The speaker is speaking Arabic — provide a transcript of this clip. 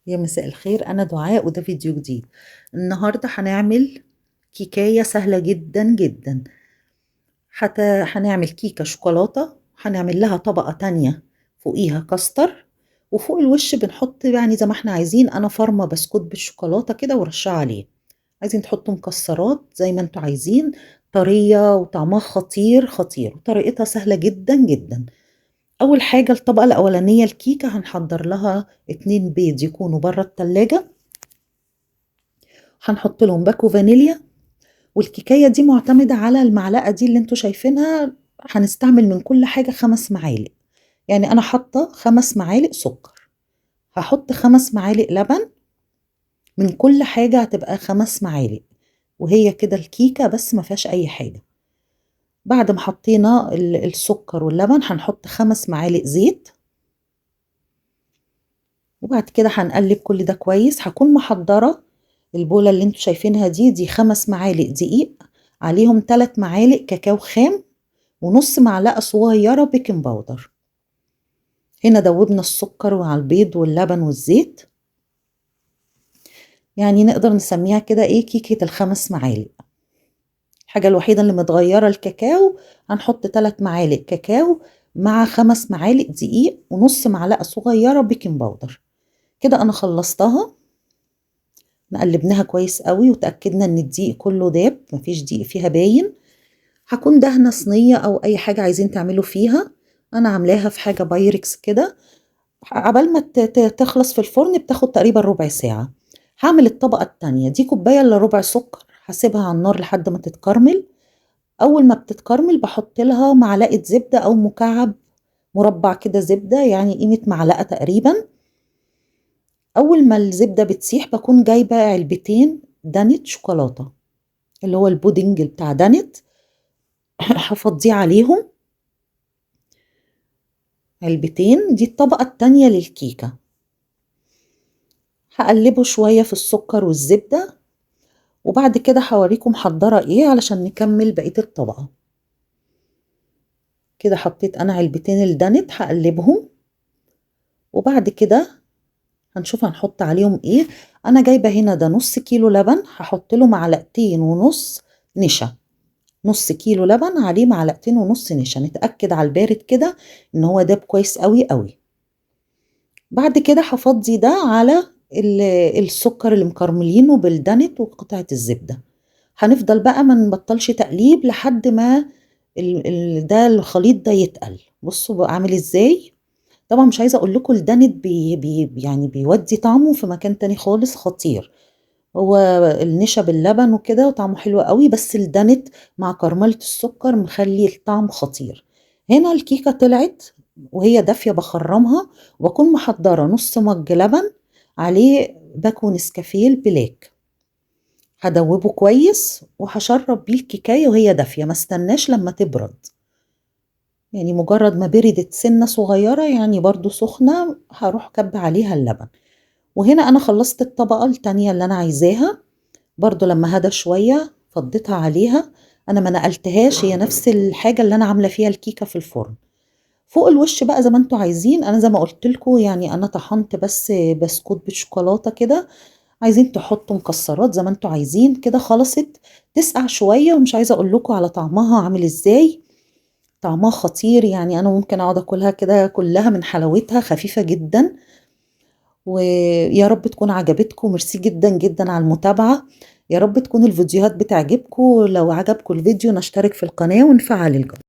يا مساء الخير، أنا دعاء وده فيديو جديد. النهاردة هنعمل كيكاية سهلة جدا جدا. هنعمل كيكة شوكولاتة، هنعمل لها طبقة تانية فوقيها كاستر، وفوق الوش بنحط يعني زي ما احنا عايزين. أنا فرمة بسكوت بالشوكولاتة كده ورشاه عليه. عايزين تحطوا مكسرات زي ما انتوا عايزين. طرية وطعمها خطير خطير، وطريقتها سهلة جدا جدا. أول حاجة الطبقة الأولانية الكيكة هنحضر لها 2 بيض يكونوا بره التلاجة. هنحط لهم باكو فانيليا. والكيكايه دي معتمده على المعلقه دي اللي انتوا شايفينها. هنستعمل من كل حاجه 5 معالق. يعني انا حاطه 5 معالق سكر. هحط 5 معالق لبن. من كل حاجه هتبقى 5 معالق. وهي كده الكيكه بس ما فيهاش اي حاجه. بعد ما حطينا السكر واللبن هنحط 5 معالق زيت. وبعد كده هنقلب كل ده كويس. هكون محضره البولة اللي انتوا شايفينها دي 5 معالق دقيق. عليهم 3 معالق كاكاو خام. ونص معلقة صغيرة بيكنج باودر. هنا دوبنا السكر مع البيض واللبن والزيت. يعني نقدر نسميها كده ايه، كيكة ال5 معالق. الحاجة الوحيدة اللي متغيرة الكاكاو. هنحط 3 معالق كاكاو مع 5 معالق دقيق ونص معلقة صغيرة بيكنج باودر. كده انا خلصتها. نقلبناها كويس قوي وتأكدنا ان الدقيق كله داب، مفيش دقيق فيها باين. هكون دهنة صينية او اي حاجة عايزين تعملوا فيها. انا عاملاها في حاجة بايركس كده. عبال ما تخلص في الفرن بتاخد تقريبا ربع ساعة. هعمل الطبقة التانية دي كوباية الا ربع سكر، هسيبها على النار لحد ما تتكرمل. اول ما بتتكرمل بحط لها معلقة زبدة او مكعب مربع كده زبدة، يعني قيمة معلقة تقريبا. اول ما الزبدة بتسيح بكون جايبة علبتين دانت شوكولاتة، اللي هو البودنج بتاع دانت. هفضيه عليهم. علبتين دي الطبقة التانية للكيكة. هقلبه شوية في السكر والزبدة. وبعد كده هوريكم محضرة ايه علشان نكمل بقية الطبقة. كده حطيت انا علبتين الدانت هقلبهم. وبعد كده هنشوف هنحط عليهم ايه. انا جايبة هنا ده نص كيلو لبن، هحط له معلقتين ونص نشا. نص كيلو لبن عليه معلقتين ونص نشا، نتأكد على البارد كده ان هو داب كويس قوي قوي. بعد كده هفضي ده على السكر اللي مكرملينه بالدانت وقطعة الزبدة. هنفضل بقى ما نبطلش تقليب لحد ما ده الخليط ده يتقل. بصوا بقى عامل ازاي. طبعا مش عايزه اقول لكم الدانت يعني بيودي طعمه في مكان تاني خالص خطير. هو النشا باللبن وكده وطعمه حلو قوي، بس الدانت مع كرملة السكر مخلي الطعم خطير. هنا الكيكه طلعت وهي دافيه بخرمها. وبكون محضره نص مج لبن عليه باكو نسكافيه البلاك. هدوبه كويس وهشرب بيه الكيكاية وهي دافية، ما استناش لما تبرد. يعني مجرد ما بردت سنة صغيرة يعني برضو سخنة هروح كب عليها اللبن. وهنا انا خلصت الطبقة التانية اللي انا عايزاها. برضو لما هدى شوية فضيتها عليها. انا ما نقلتهاش، هي نفس الحاجة اللي انا عاملة فيها الكيكة في الفرن. فوق الوش بقى زي ما انتوا عايزين. انا زي ما قلت لكم يعني انا طحنت بس بسكوت بالشوكولاتة كده. عايزين تحطوا مكسرات زي ما انتوا عايزين. كده خلصت. تسقع شوية ومش عايزة اقول لكم على طعمها عامل ازاي. طعمها خطير، يعني انا ممكن اقعد اكلها كده كلها من حلاوتها، خفيفة جدا. ويا رب تكون عجبتكم. ميرسي جدا جدا على المتابعة. يا رب تكون الفيديوهات بتعجبكم. لو عجبكم الفيديو نشترك في القناة ونفعل الجرس.